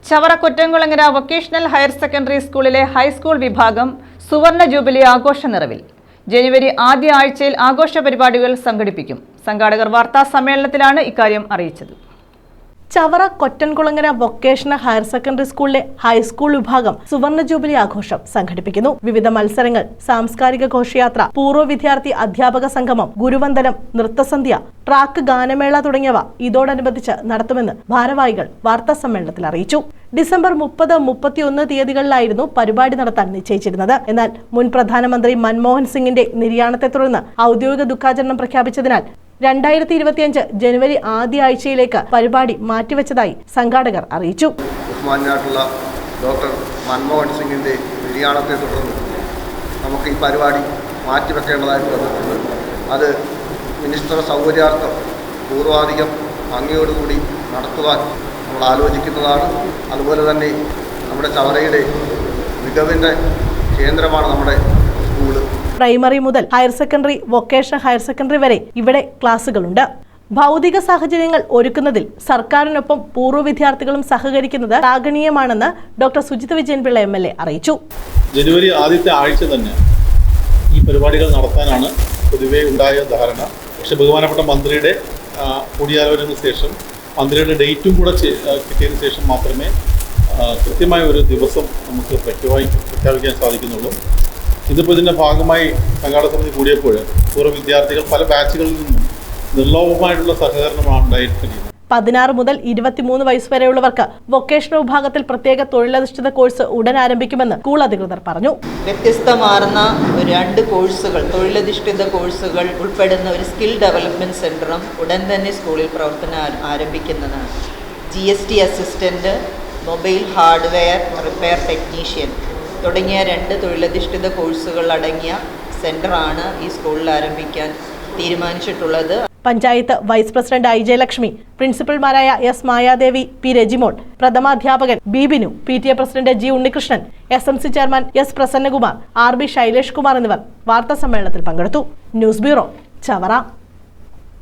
Chavara Kottamkulangara vocational higher secondary സ്കൂളിലെ high school വിഭാഗം സുവർണ ജൂബിലി ആഘോഷ നിറവിൽ. ജനുവരി ആദ്യ ആഴ്ചയിൽ ആഘോഷ പരിപാടികൾ സംഘടിപ്പിക്കും. സംഘാടകർ വാർത്താ സമ്മേളനത്തിലാണ് ഇക്കാര്യം അറിയിച്ചത്. Chavara Kottankulangara vocational higher secondary സ്കൂളിലെ ഹൈസ്കൂൾ വിഭാഗം സുവർണ ജൂബിലി ആഘോഷം സംഘടിപ്പിക്കുന്നു. വിവിധ മത്സരങ്ങൾ, സാംസ്കാരിക ഘോഷയാത്ര, പൂർവ്വ വിദ്യാർത്ഥി അധ്യാപക സംഗമം, ഗുരുവന്ദനം, നൃത്തസന്ധ്യ, ട്രാക്ക് ഗാനമേള തുടങ്ങിയവ ഇതോടനുബന്ധിച്ച് നടത്തുമെന്ന് ഭാരവാഹികൾ വാർത്താ സമ്മേളനത്തിൽ അറിയിച്ചു. ഡിസംബർ 30, 31 തീയതികളിലായിരുന്നു പരിപാടി നടത്താൻ നിശ്ചയിച്ചിരുന്നത്. എന്നാൽ മുൻ പ്രധാനമന്ത്രി മൻമോഹൻ സിംഗിന്റെ നിര്യാണത്തെ തുടർന്ന് ഔദ്യോഗിക ദുഃഖാചരണം പ്രഖ്യാപിച്ചതിനാൽ 2025 ജനുവരി ആദ്യ ആഴ്ചയിലേക്ക് പരിപാടി മാറ്റിവെച്ചതായി സംഘാടകർ അറിയിച്ചു. ബഹുമാന്യനായിട്ടുള്ള ഡോക്ടർ മൻമോഹൻ സിംഗിന്റെ നിര്യാണത്തെ തുടർന്ന് നമുക്ക് ഈ പരിപാടി മാറ്റിവെക്കേണ്ടതായിട്ട് വന്നിട്ടുണ്ട്. അത് മിനിസ്റ്റർ സൗകര്യാർത്ഥം പൂർവാധികം ഭംഗിയോടുകൂടി നടത്തുവാൻ നമ്മൾ ആലോചിക്കുന്നതാണ്. അതുപോലെ തന്നെ നമ്മുടെ ചവറയുടെ മികവിൻ്റെ കേന്ദ്രമാണ് നമ്മുടെ സ്കൂള്. പ്രൈമറി മുതൽ higher secondary, vocational higher secondary വരെ ഇവിടെ ക്ലാസുകളുണ്ട്. ഭൗതിക സാഹചര്യങ്ങൾ ഒരുക്കുന്നതിൽ സർക്കാരിനൊപ്പം പൂർവ്വ വിദ്യാർത്ഥികളും സഹകരിക്കുന്നത് ശ്ലാഘനീയമാണെന്ന് ഡോക്ടർ സുജിത് വിജയൻപിള്ള MLA അറിയിച്ചു. ജനുവരി ആദ്യത്തെ ആഴ്ച തന്നെ ഈ പരിപാടികൾ നടത്താനാണ് പൊതുവെ ഉണ്ടായ ധാരണ. പക്ഷേ ബഹുമാനപ്പെട്ട മന്ത്രിയുടെ കൂടിയാലോചനയ്ക്ക് ശേഷം മന്ത്രിയുടെ ഡേറ്റും കൂടെ കിട്ടിയതിന് ശേഷം മാത്രമേ കൃത്യമായ ഒരു ദിവസം നമുക്ക് പ്രഖ്യാപിക്കാൻ സാധിക്കുന്നുള്ളൂ. ഇതിപ്പോൾ ഇതിൻ്റെ ഭാഗമായി സംഘാടക സമിതി കൂടിയപ്പോൾ പൂർവ്വ വിദ്യാർത്ഥികൾ പല ബാച്ചുകളിൽ നിന്നും നിർലോഭമായിട്ടുള്ള സഹകരണമാണ് ഉണ്ടായിരിക്കുന്നത്. 16 മുതൽ 23 വയസ്സ് വരെയുള്ളവർക്ക് വൊക്കേഷണൽ വിഭാഗത്തിൽ പ്രത്യേക തൊഴിലധിഷ്ഠിത കോഴ്സ് ഉടൻ ആരംഭിക്കുമെന്ന് സ്കൂൾ അധികൃതർ പറഞ്ഞു. വ്യത്യസ്തമാർന്ന 2 കോഴ്സുകൾ, തൊഴിലധിഷ്ഠിത കോഴ്സുകൾ ഉൾപ്പെടുന്ന ഒരു സ്കിൽ ഡെവലപ്മെൻറ്റ് സെൻ്ററും ഉടൻ തന്നെ സ്കൂളിൽ പ്രവർത്തനം ആരംഭിക്കുന്നതാണ്. GST assistant, mobile hardware repair technician തുടങ്ങിയ 2 തൊഴിലധിഷ്ഠിത കോഴ്സുകൾ അടങ്ങിയ സെൻ്ററാണ് ഈ സ്കൂളിൽ ആരംഭിക്കാൻ തീരുമാനിച്ചിട്ടുള്ളത്. Panchayat vice president IJ Lakshmi, പ്രിൻസിപ്പൽമാരായ S മായാദേവി, P രജിമോൾ, പ്രഥമാധ്യാപകൻ B Binu, PTA president G Unnikrishnan, SMC chairman S Prasannakumar, RB Shailesh Kumar എന്നിവർ വാർത്താ സമ്മേളനത്തിൽ പങ്കെടുത്തു. News bureau, Chavara.